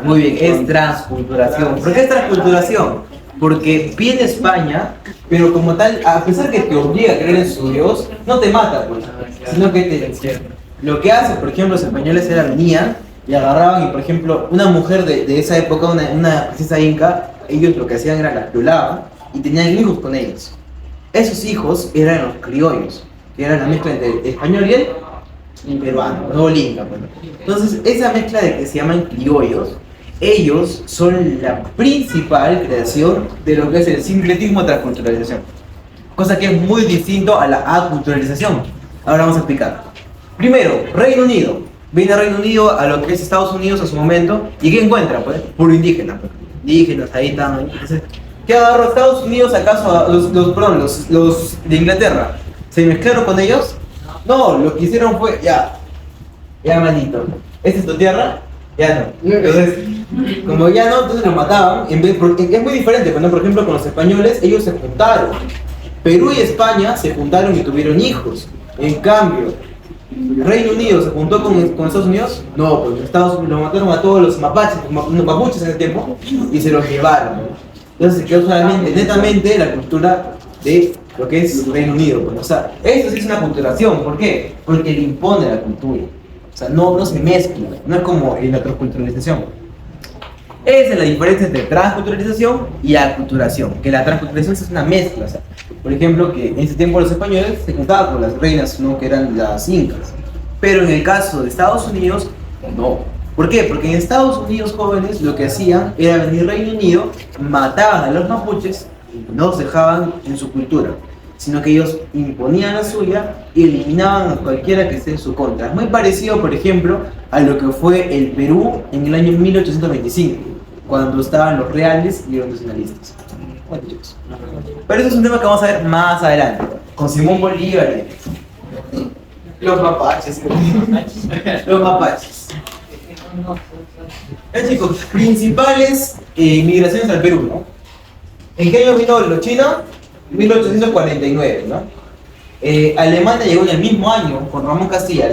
Muy bien, es transculturación. ¿Por qué es transculturación? Porque viene España, pero como tal, a pesar que te obliga a creer en su Dios, no te mata, pues, sino que te... Lo que hace, por ejemplo, los españoles venían y agarraban, y por ejemplo, una mujer de esa época, una princesa inca, ellos lo que hacían era la violaban y tenían hijos con ellos. Esos hijos eran los criollos, que eran la mezcla entre español y el peruano, no el inca. Pues. Entonces, esa mezcla de que se llaman criollos, ellos son la principal creación de lo que es el sincretismo transculturalización. Cosa que es muy distinto a la aculturalización. Ahora vamos a explicar. Primero, Reino Unido. Viene Reino Unido a lo que es Estados Unidos a su momento. ¿Y qué encuentra? Pues puro indígena. Pues. Indígenas, ahí están. Entonces, ¿qué agarró Estados Unidos acaso a los de Inglaterra? ¿Se mezclaron con ellos? No, lo que hicieron fue, ya manito, ¿esta es tu tierra? Ya no. Entonces, como ya no, entonces lo mataban. Porque es muy diferente, ¿no? Por ejemplo, con los españoles, ellos se juntaron. Perú y España se juntaron y tuvieron hijos. En cambio, Reino Unido se juntó con Estados Unidos. No, pues Estados Unidos lo mataron a todos los mapuches en ese tiempo y se los llevaron. Entonces se quedó solamente, netamente, la cultura de lo que es Reino Unido. Pues. O sea, eso sí es una culturación. ¿Por qué? Porque le impone la cultura. O sea, no se mezcla. No es como en la transculturalización. Esa es la diferencia entre transculturalización y aculturación. Que la transculturalización es una mezcla. O sea, por ejemplo, que en ese tiempo los españoles se juntaban con las reinas, ¿no? Que eran las incas. Pero en el caso de Estados Unidos, no. ¿Por qué? Porque en Estados Unidos, jóvenes, lo que hacían era venir Reino Unido, mataban a los mapuches y no los dejaban en su cultura, sino que ellos imponían la suya y eliminaban a cualquiera que esté en su contra. Es muy parecido, por ejemplo, a lo que fue el Perú en el año 1825, cuando estaban los reales y los nacionalistas. Bueno, chicos. Pero eso es un tema que vamos a ver más adelante, con Simón Bolívar y los mapaches. Los mapaches. Chicos, principales migraciones al Perú, ¿no? ¿En qué año vino los chinos? 1849, ¿no? Alemania llegó en el mismo año, con Ramón Castilla,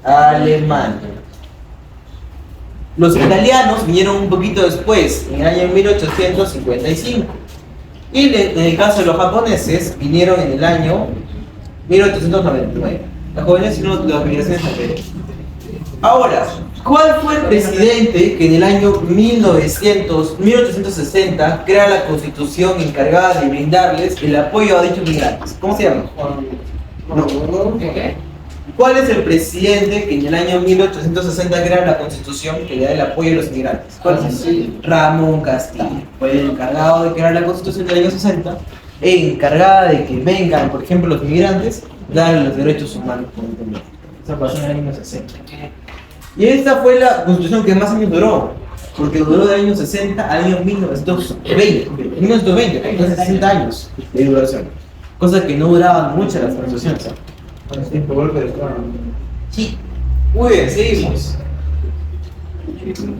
Alemania. Los italianos vinieron un poquito después, en el año 1855. Y en el caso de los japoneses, vinieron en el año 1899. Los jóvenes hicieron las migraciones al Perú. Ahora, ¿cuál fue el presidente que en el año 1860 crea la constitución encargada de brindarles el apoyo a dichos migrantes? ¿Cómo se llama? No. ¿Qué? ¿Cuál es el presidente que en el año 1860 crea la constitución que le da el apoyo a los migrantes? ¿Cuál es? Ramón Castilla. Fue el encargado de crear la constitución del año 60, encargada de que vengan, por ejemplo, los migrantes, darle los derechos humanos. Esa pasó en el año 60. Y esta fue la constitución que más años duró, porque duró del año 60 al año 1920, entonces 60 años de duración, cosa que no duraban mucho las constituciones. Sí, muy bien, seguimos.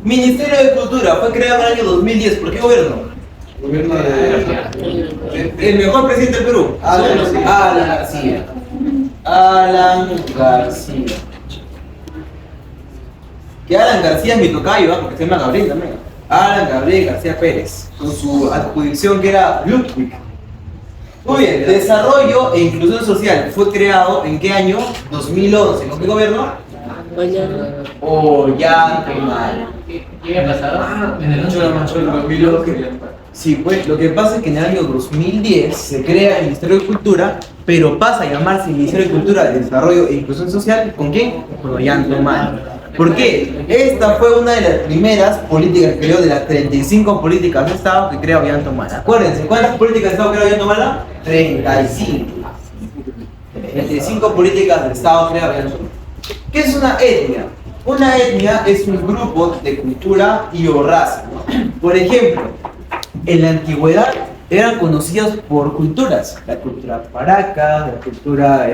Ministerio de Cultura fue creado en el año 2010, ¿por qué gobierno? Gobierno de... El mejor presidente del Perú, Alan García. Alan García. Que Alan García es mi tocayo, porque se llama Gabriel también. Alan Gabriel García Pérez, con su adjudicación que era Ludwig. Muy bien, Desarrollo e Inclusión Social fue creado ¿en qué año? 2011. ¿Con qué gobierno? Ollanta Humala. ¿Qué había pasado? En el 2011. Sí, pues lo que pasa es que en el año 2010 se crea el Ministerio de Cultura, pero pasa a llamarse Ministerio de Cultura, de Desarrollo e Inclusión Social. ¿Con quién? Con Ollanta Humala. ¿Por qué? Esta fue una de las primeras políticas que creó, de las 35 políticas de Estado que crea Ollanta Humala. Acuérdense, ¿cuántas políticas de Estado crea Ollanta Humala? 35. 35 políticas de Estado crea Ollanta Humala. ¿Qué es una etnia? Una etnia es un grupo de cultura y o raza. Por ejemplo, en la antigüedad eran conocidas por culturas, la cultura paraca, la cultura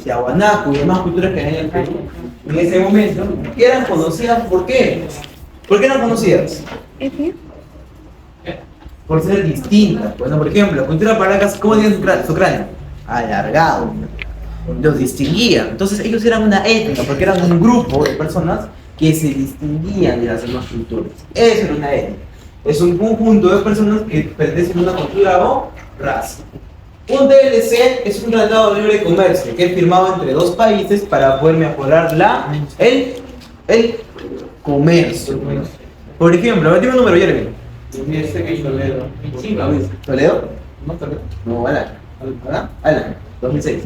tiahuanaco y demás culturas que hay en el Perú en ese momento, que eran conocidas. ¿Por qué? ¿Por qué eran conocidas? Por ser distintas. Bueno, por ejemplo, la cultura paraca, ¿cómo tiene su cráneo? Alargado. Los distinguían. Entonces ellos eran una etnia, porque eran un grupo de personas que se distinguían de las demás culturas. Eso era una etnia. Es un conjunto de personas que pertenecen a una cultura o raza. Un TLC es un tratado de libre comercio que es firmado entre dos países para poder mejorar el comercio. Por ejemplo, dime un número, Jeremy. Toledo. 25. ¿Toledo? No, Toledo. No, Alan. Alan, 2006.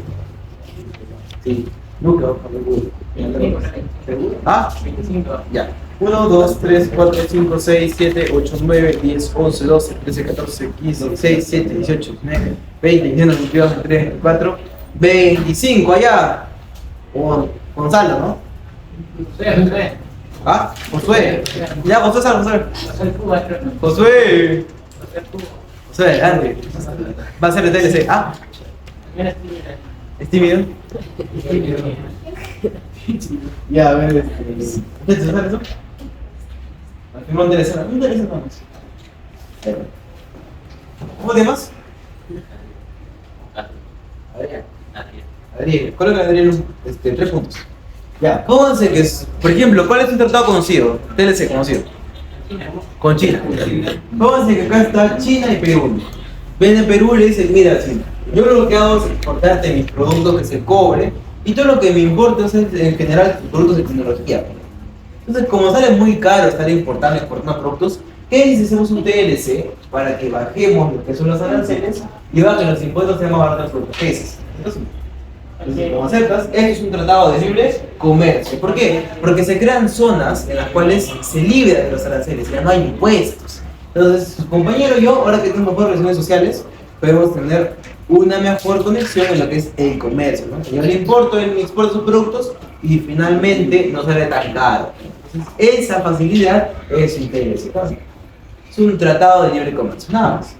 Sí. Nunca. ¿Seguro? Ah, 25. ya. 1, 2, 3, 4, 5, 6, 7, 8, 9, 10, 11, 12, 13, 14, 15, 16, 17, 18, 19, 20, 21, 22, 23, 24, 25, allá. Gonzalo, ¿no? Josué. Ah, Josué. Ya, Josué, sal, Josué. Josué Cuba, creo. Josué. Josué, adelante. Va a ser el TLC. Ah, También es tímida. ¿es tímido? Ya, a ver, ¿qué te sale eso? No me interesa, no me interesa nada más. ¿Cómo te llamas? Adrián. Adrián, coloca a Adrián 3 puntos. Ya, pónganse que es, por ejemplo, ¿cuál es un tratado conocido? TLC conocido. Con China. Pónganse que acá está China y Perú. Ven a Perú y le dicen, mira, China, yo lo que hago es exportarte mis productos, que es el cobre, y todo lo que me importa es en general tus productos de tecnología. Entonces, como sale muy caro estar importando y exportando productos, ¿qué dice? Hacemos un TLC para que bajemos lo que son los aranceles y bajen los impuestos, sea más barato el producto. ¿Qué es? Entonces, como aceptas, esto es un tratado de libre comercio. ¿Por qué? Porque se crean zonas en las cuales se libera de los aranceles, ya no hay impuestos. Entonces, su compañero y yo, ahora que tenemos mejores relaciones sociales, podemos tener una mejor conexión en lo que es el comercio, ¿no? Yo le importo, él me exporta sus productos y finalmente no sale tan caro. Entonces, esa facilidad es un TLC. Es un tratado de libre comercio, nada más.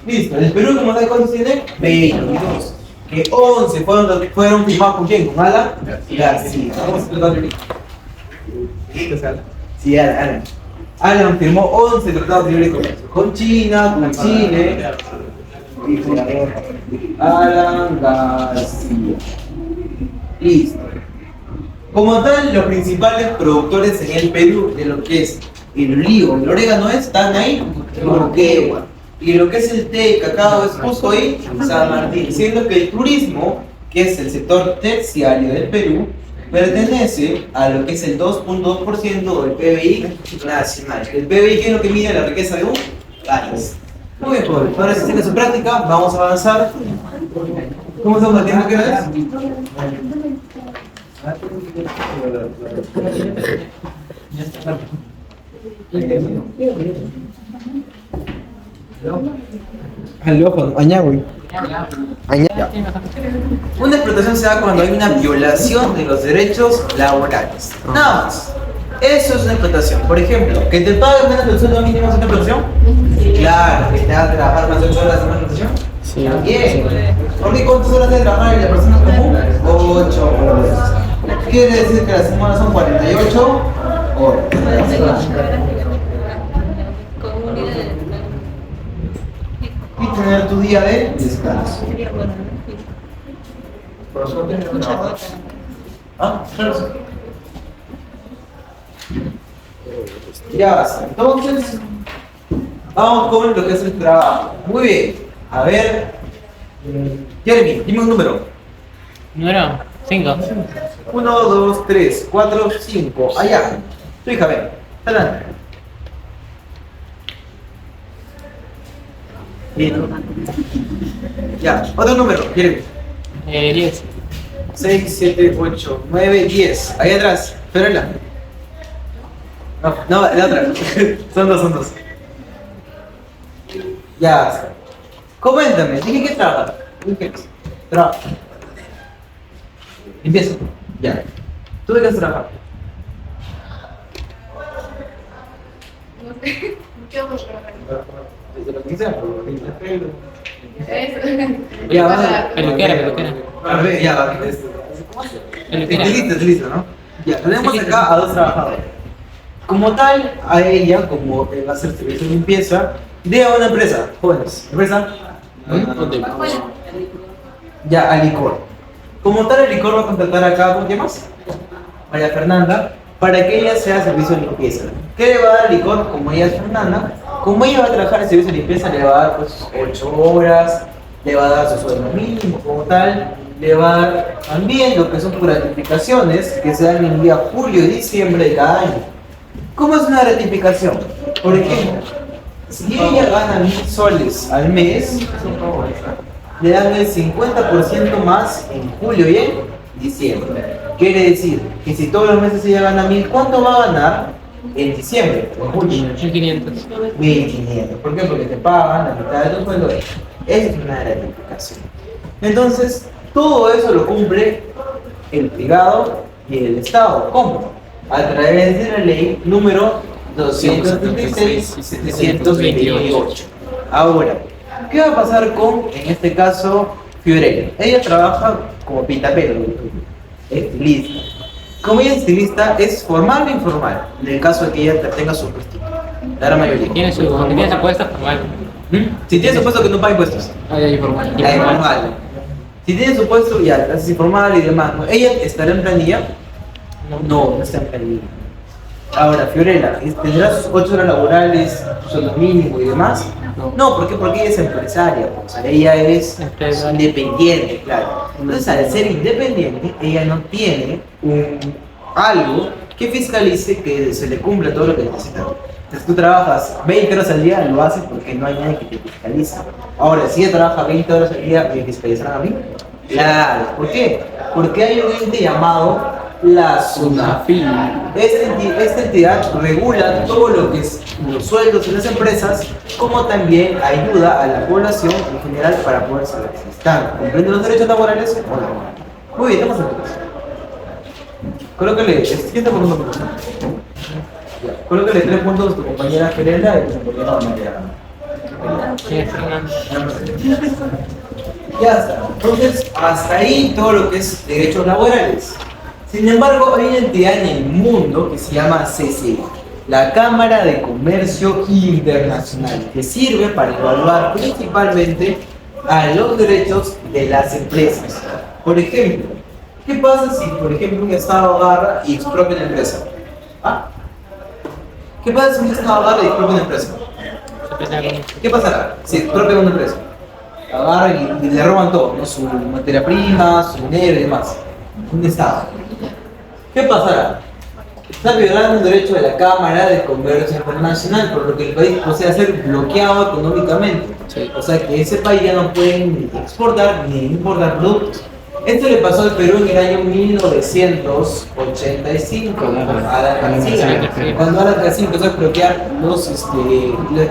Listo, el Perú, como sabes cuántos tiene, 22. Que 11 fueron firmados con quién, con Alan García. Vamos a explicar un Sí, Alan. Alan firmó 11 tratados de libre comercio. Con China, con Chile y con Alan García. Listo. Como tal, los principales productores en el Perú de lo que es el olivo, el orégano están ahí, Moquegua. Y lo que es el té, el cacao es justo ahí, San Martín. Siendo que el turismo, que es el sector terciario del Perú, pertenece a lo que es el 2.2% del PBI nacional. El PBI, que es lo que mide la riqueza de un país. Muy bien, joven. Ahora, si tiene su práctica, vamos a avanzar. ¿Cómo estamos haciendo? ¿Qué hora es? Una explotación se da cuando hay una violación de los derechos laborales. Nada más. Eso es una explotación. Por ejemplo, que te paguen menos del sueldo mínimo es una explotación. Claro, que te haga trabajar más de 8 horas es una explotación. Sí. También. Porque ¿cuántas horas debe trabajar la persona común? 8 horas. Quiere decir que las semanas son 48 horas. Y tener tu día de descanso. Ah, claro. Ya vas. Entonces, vamos con lo que es el trabajo. Muy bien. A ver, Jeremy, dime un número. Número 5. 1, 2, 3, 4, 5. Allá. Tu hija, ven. Adelante. Bien. Ya, otro número, ¿quieren? 10. 6, 7, 8, 9, 10. Ahí atrás, Fiorella. No, la otra. Son dos. Ya. Coméntame, ¿de qué trabajas? ¿En qué trabajas? Empieza. Ya. ¿Tú de qué has trabajado? No sé. ¿Qué vamos a trabajar? Desde lo que sea, Eso. Ya, va. Peluquera. A ver, ya va. Peluquera. Listo, ¿no? Ya, tenemos acá a dos trabajadores. Como tal, a ella, como va a hacer servicio de limpieza, de a una empresa, jóvenes. ¿Empresa? Ya, a licor. Como tal, el licor va a contratar acá, ¿cómo te llamas? María Fernanda, para que ella sea servicio de limpieza. ¿Qué le va a dar el licor? Como ella es Fernanda, como ella va a trabajar en servicio de limpieza, le va a dar pues 8 horas, le va a dar su sueldo mínimo como tal, le va a dar también lo que son gratificaciones que se dan en el día julio y diciembre de cada año. ¿Cómo es una gratificación? Por ejemplo, si ella gana 1000 soles al mes, le dan el 50% más en julio y en diciembre. Quiere decir que si todos los meses ella gana 1000, ¿cuánto va a ganar en diciembre? En julio. 1500. 1500. ¿Por qué? Porque te pagan la mitad de tu sueldo. Esa es una gratificación. Entonces, todo eso lo cumple el privado y el Estado. ¿Cómo? A través de la ley número 276-728. Ahora, ¿qué va a pasar con, en este caso, Fiorella? Ella trabaja como pintapelo, estilista. Como ella es estilista, ¿es formal o informal? En el caso de que ella tenga su puesto. La gran mayoría. Tiene su puesto formal. Si tiene su puesto que no paga impuestos. Informal. La informal. Si tiene su puesto, ya, es informal y demás. ¿No? ¿Ella estará en planilla? No está en planilla. Ahora, Fiorella, ¿tendrá sus 8 horas laborales, su sueldo mínimo y demás? No, ¿por qué? Porque ella es empresaria, o sea, ella es independiente, claro. Entonces, al ser independiente, ella no tiene algo que fiscalice que se le cumpla todo lo que necesita. Entonces, tú trabajas 20 horas al día, lo haces porque no hay nadie que te fiscalice. Ahora, si ella trabaja 20 horas al día, ¿me fiscalizarán a mí? Claro, ¿por qué? Porque hay un ente llamado la SUNAFIL. Esta entidad regula todo lo que es los sueldos en las empresas, como también ayuda a la población en general para poder saber si están cumpliendo los derechos laborales o no. Muy bien, estamos entonces. Colócale, siguiente por uno. Colócale 3 puntos a tu compañera Fiorella y a tu compañera María. Ya está. Entonces, hasta ahí todo lo que es derechos laborales. Sin embargo, hay una entidad en el mundo que se llama CCI, la Cámara de Comercio Internacional, que sirve para evaluar principalmente a los derechos de las empresas. Por ejemplo, ¿qué pasa si, por ejemplo, un Estado agarra y expropia una empresa? ¿Ah? ¿Qué pasa si un Estado agarra y expropia una empresa? ¿Qué pasará si expropia una empresa? Agarran y le roban todo, ¿no? Su materia prima, su dinero y demás. Un Estado. ¿Qué pasará? Está violando un derecho de la Cámara de Comercio Internacional, por lo que el país posee a ser bloqueado económicamente. O sea que ese país ya no puede ni exportar ni importar productos. Esto le pasó al Perú en el año 1985, a la Alcancía, cuando la Alcancía empezó a expropiar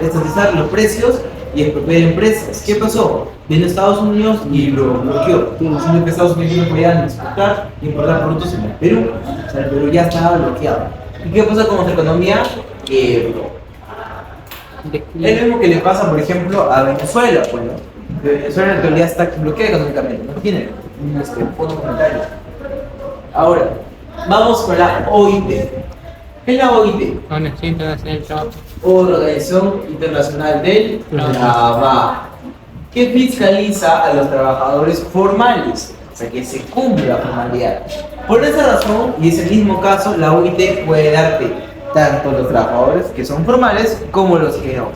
estatizar los precios y expropiar empresas. ¿Qué pasó? Vino a Estados Unidos y lo bloqueó, diciendo que Estados Unidos no podían exportar e importar productos en el Perú. O sea, el Perú ya estaba bloqueado. ¿Y qué pasa con nuestra economía? Quebró. Es lo mismo que le pasa, por ejemplo, a Venezuela. Bueno, Venezuela en realidad está bloqueada económicamente, no tiene un fondo monetario. Ahora, vamos con la OIT. ¿Qué es la OIT? Organización Internacional del Trabajo. Organización Internacional del Trabajo, que fiscaliza a los trabajadores formales, o sea que se cumple la formalidad. Por esa razón, y es el mismo caso, la OIT puede darte tanto los trabajadores que son formales como los que no.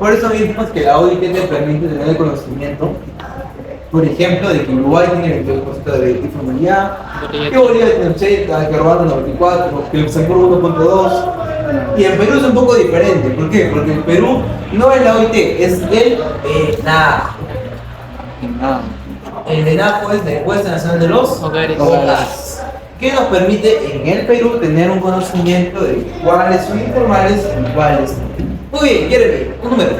Por eso mismo es que la OIT te permite tener el conocimiento, por ejemplo, de que Uruguay tiene el 22% de informalidad, que Bolivia tiene 80, que Ruanda 94, que Luxemburgo 1.2, Y en Perú es un poco diferente. ¿Por qué? Porque en Perú no es la OIT, es el ENAJO. El ENAJO es la Encuesta Nacional de los Hogares. Hogares, que nos permite en el Perú tener un conocimiento de cuáles son informales y cuáles no. Muy bien, Jeremy, un número.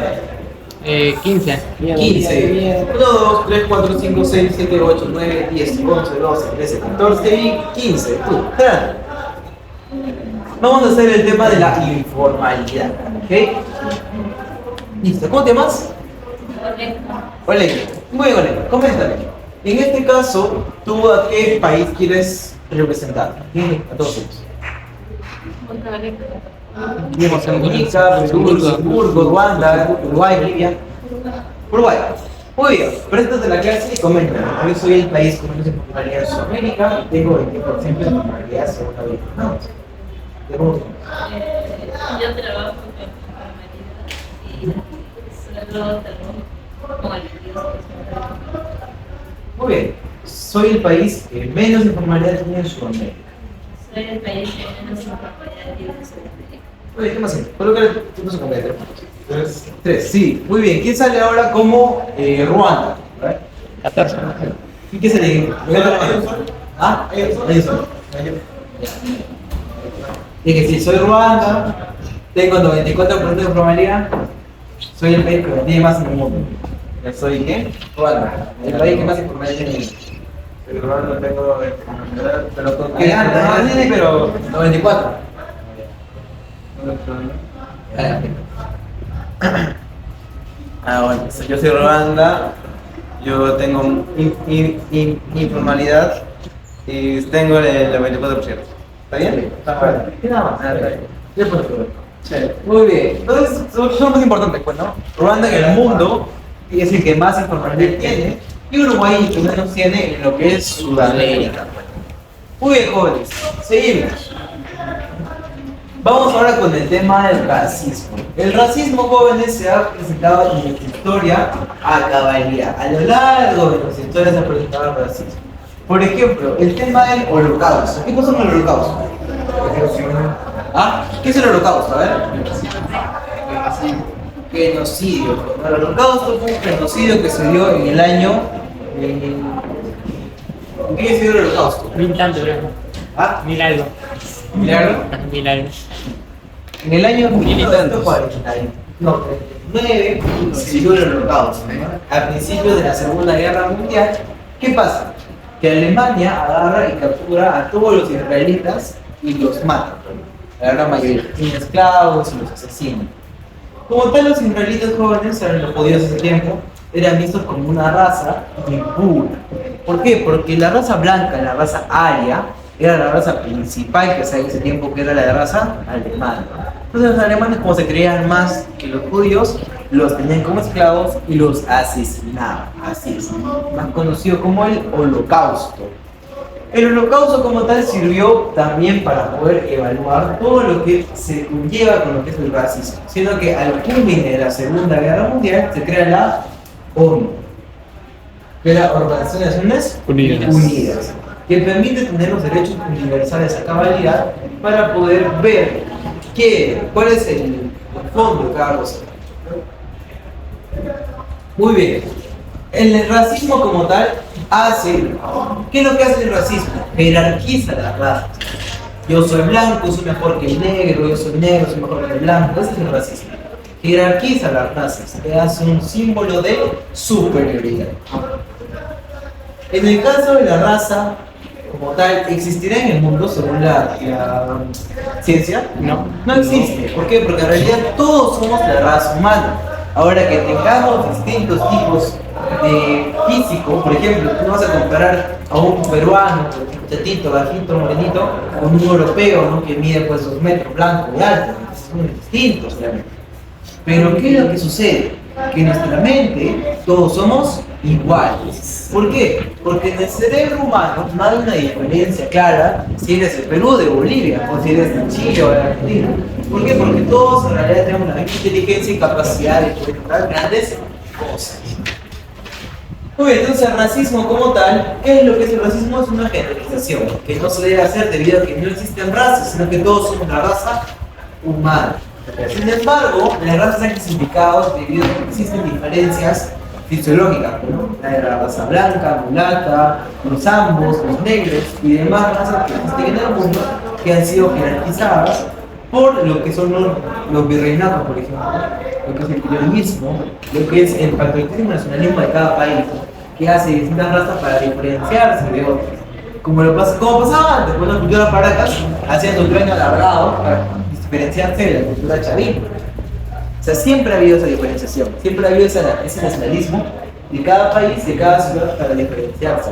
15. 15. 1, 2, 3, 4, 5, 6, 7, 8, 9, 10, 11, 12, 13, 14 y 15. Tú, Fran. Vamos a hacer el tema de la informalidad. ¿Ok? Listo. ¿Cómo te llamas? Oleg. Muy bien, Oleg. Coméntame. En este caso, ¿tú a qué país quieres representar? A todos ellos. Mozambique, Luxemburgo, Ruanda, Uruguay, Libia. Uruguay. Muy bien, préstate la clase y comenta. Yo soy el país con menos informalidad en Sudamérica y tengo 20% de informalidad según la Biblia. Vamos. Yo trabajo con informalidad y solo trabajo con el 10%. Muy bien, soy el país que menos informalidad tiene en Sudamérica. Soy el país que menos informalidad tiene en Sudamérica. Muy bien, ¿qué más hay? Colócale tu su compañero. Tres, sí. Muy bien, ¿quién sale ahora como Ruanda? 14. ¿Y qué sale? ¿Ah? Ellos son. Y que si soy Ruanda, tengo 94% de informalidad, soy el país que me tiene más en el mundo. ¿Soy qué? Ruanda, el país que más informalidad tiene. Pero no tengo enfermedad, Pero con qué pero 94. Bueno, yo soy Ruanda, yo tengo informalidad y tengo el 24%. ¿Está bien? Está bueno. ¿Qué nada más? Ya puedo ver. Muy bien. Entonces, son más importantes, pues, ¿no? Ruanda en el mundo es el que más informalidad tiene y Uruguay el que menos tiene en lo que es Sudamérica. Muy bien, jóvenes. Seguimos. Vamos ahora con el tema del racismo. El racismo, jóvenes, se ha presentado en nuestra historia a cabalidad. A lo largo de nuestra historia se ha presentado el racismo. Por ejemplo, el tema del holocausto. ¿Qué pasó con el holocausto? ¿Ah? ¿Qué es el holocausto? A ver. Genocidio. El holocausto fue un genocidio que se dio en el año... ¿En qué se dio el holocausto? 1000 tanto, creo. ¿Ah? 1000 algo. ¿Milagro? 1000 algo. En el año Mil y tantos. 1939 se dio el holocausto, ¿no? A principios de la Segunda Guerra Mundial. ¿Qué pasa? Que Alemania agarra y captura a todos los israelitas y los mata. La gran mayoría, tiene esclavos y los asesinan. Como tal, los israelitas jóvenes, eran los judíos de ese tiempo, eran vistos como una raza impura. ¿Por qué? Porque la raza blanca, la raza aria, era la raza principal que se en ese tiempo, que era la raza alemana. Entonces los alemanes, como se creían más que los judíos, los tenían como esclavos y los asesinaban. Así es, más conocido como el holocausto. El holocausto como tal sirvió también para poder evaluar todo lo que se conlleva con lo que es el racismo, siendo que al culmine de la Segunda Guerra Mundial se crea la ONU, que es la Organización de Naciones Unidas, que permite tener los derechos universales a cabalidad para poder ver cuál es el fondo de cada cosa. Muy bien. El racismo como tal ¿qué es lo que hace el racismo? Jerarquiza las razas. Yo soy blanco, soy mejor que el negro, yo soy negro, soy mejor que el blanco. Ese es el racismo. Jerarquiza las razas, te hace un símbolo de superioridad. En el caso de la raza, como tal, ¿existirá en el mundo según la ciencia? No. No existe. ¿Por qué? Porque en realidad todos somos la raza humana. Ahora que tengamos distintos tipos de físico, por ejemplo, tú vas a comparar a un peruano, chatito, bajito, morenito, con un europeo, ¿no? Que mide pues 2 metros, blanco y alto. Son distintos, realmente. Pero ¿qué es lo que sucede? Que en nuestra mente todos somos iguales. ¿Por qué? Porque en el cerebro humano no hay una diferencia clara si eres de Perú, de Bolivia, o si eres de Chile o de Argentina. ¿Por qué? Porque todos en realidad tenemos la misma inteligencia y capacidad de poder lograr grandes cosas. Muy bien, entonces el racismo como tal, ¿qué es lo que es el racismo? Es una generalización que no se debe hacer debido a que no existen razas, sino que todos somos la raza humana. Sin embargo, las razas se han clasificado debido a que existen diferencias fisiológicas, ¿no? La raza blanca, mulata, los ambos, los negros y demás razas que existen en el mundo que han sido jerarquizadas por lo que son los virreinatos, por ejemplo, lo que es el colonialismo, lo que es el patriotismo y nacionalismo de cada país, que hace distintas razas para diferenciarse de otras. Como pasaba antes, cuando la cultura paracas hacían un tren alargado para diferenciarse de la cultura chavín. O sea, siempre ha habido esa diferenciación, siempre ha habido ese nacionalismo de cada país, de cada ciudad para diferenciarse.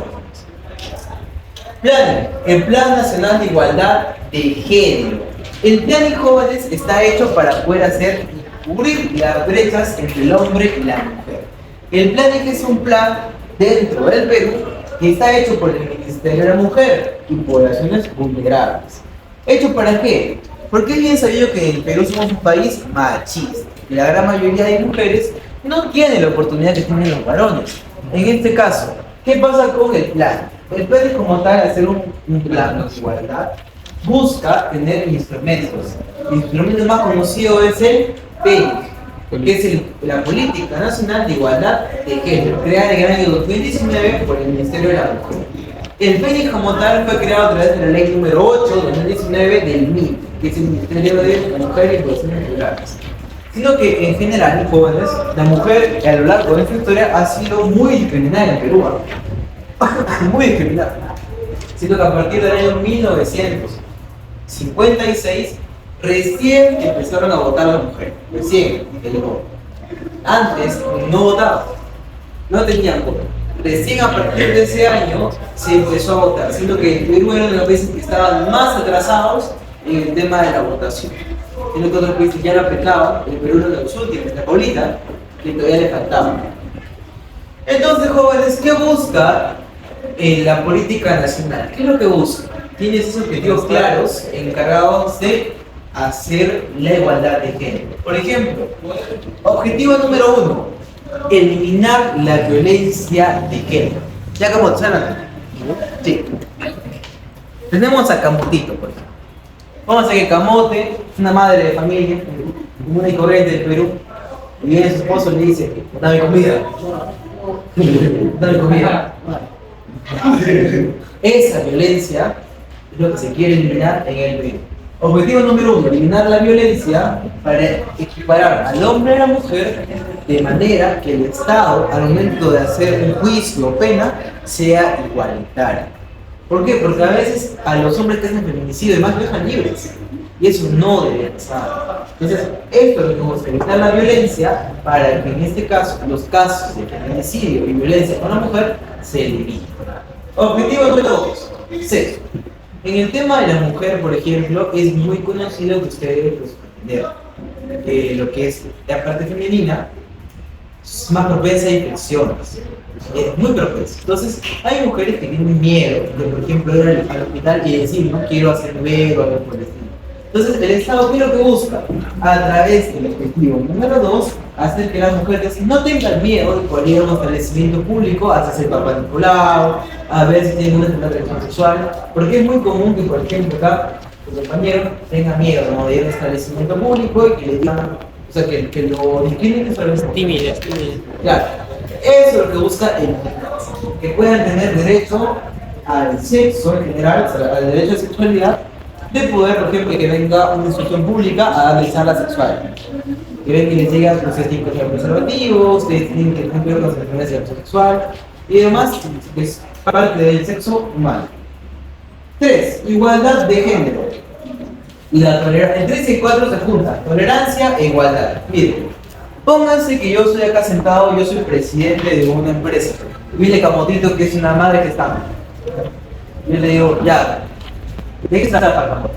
Plan, el Plan Nacional de Igualdad de Género. El plan de jóvenes está hecho para poder cubrir las brechas entre el hombre y la mujer. El plan es un plan dentro del Perú que está hecho por el Ministerio de la Mujer y poblaciones vulnerables. ¿Hecho para qué? Porque es bien sabido que en el Perú somos un país machista y la gran mayoría de mujeres no tienen la oportunidad que tienen los varones. En este caso, ¿qué pasa con el plan? El plan es como tal hacer un plan de igualdad. Busca tener instrumentos. El instrumento más conocido es el PEI, que es la Política Nacional de Igualdad de Género, creada en el año 2019 por el Ministerio de la Mujer. El PEI como tal fue creado a través de la ley número 8 de 2019 del MIP, que es el Ministerio de Mujer y Poblaciones Rurales. Sino que en general, jóvenes, la mujer a lo largo de esta historia ha sido muy discriminada en Perú. Muy discriminada. Siendo que a partir del año 1956 recién empezaron a votar las mujeres. Recién, el voto. Antes no votaban, no tenían voto. Recién a partir de ese año se empezó a votar, siendo que el Perú era uno de los países que estaban más atrasados en el tema de la votación. Siendo que otros países ya lo aplicaban, el Perú era uno de los últimos, la Paulita, que todavía le faltaba. Entonces, jóvenes, ¿qué busca la política nacional? ¿Qué es lo que busca? Tiene esos objetivos claros encargados de hacer la igualdad de género. Por ejemplo, objetivo número 1, eliminar la violencia de género. Ya como saben, sí. Tenemos a Camotito, por ejemplo. Vamos a decir que Camote es una madre de familia, común y corriente del Perú, y viene su esposo y le dice: dame comida. Dame comida. Esa violencia es lo que se quiere eliminar en el Perú. Objetivo número 1, eliminar la violencia para equiparar al hombre y a la mujer de manera que el Estado, al momento de hacer un juicio o pena, sea igualitario. ¿Por qué? Porque a veces a los hombres que hacen feminicidio y demás dejan libres. Y eso no debe pasar. Entonces, esto es lo que busca, evitar la violencia para que en este caso los casos de feminicidio y violencia con la mujer se eliminen. Objetivo número 2, sexo. En el tema de la mujer, por ejemplo, es muy conocido que ustedes comprender lo que es la parte femenina es más propensa a infecciones, es muy propensa. Entonces, hay mujeres que tienen miedo de, por ejemplo, ir al hospital y decir: no quiero hacer bebé o algo por el estilo. Entonces, el Estado, ¿qué es lo que busca? A través del objetivo número 2, hacer que las mujeres no tengan miedo de poder ir a un establecimiento público a hacerse el papá Nicolau, a ver si tienen una relación sexual, porque es muy común que, por ejemplo, acá, el compañero tenga miedo, ¿no?, de ir a un establecimiento público y que le digan, o sea, que lo discriminen sobre eso. Tímidas. Claro, eso es lo que busca el que puedan tener derecho al sexo en general, o sea, al derecho a sexualidad, de poder, por ejemplo, que venga una institución pública a darles charlas sexuales. Que ven que les llega que ustedes tienen que usar preservativos, ustedes tienen que cumplir con las enfermedades de abuso sexual y demás, que es parte del sexo humano. 3. Igualdad de género. La tolerancia. En 3 y 4 se juntan tolerancia e igualdad. Miren, pónganse que yo estoy acá sentado, yo soy presidente de una empresa. Viene Camotito, que es una madre que está. Yo le digo: ya, ¿de qué se trata, Camote?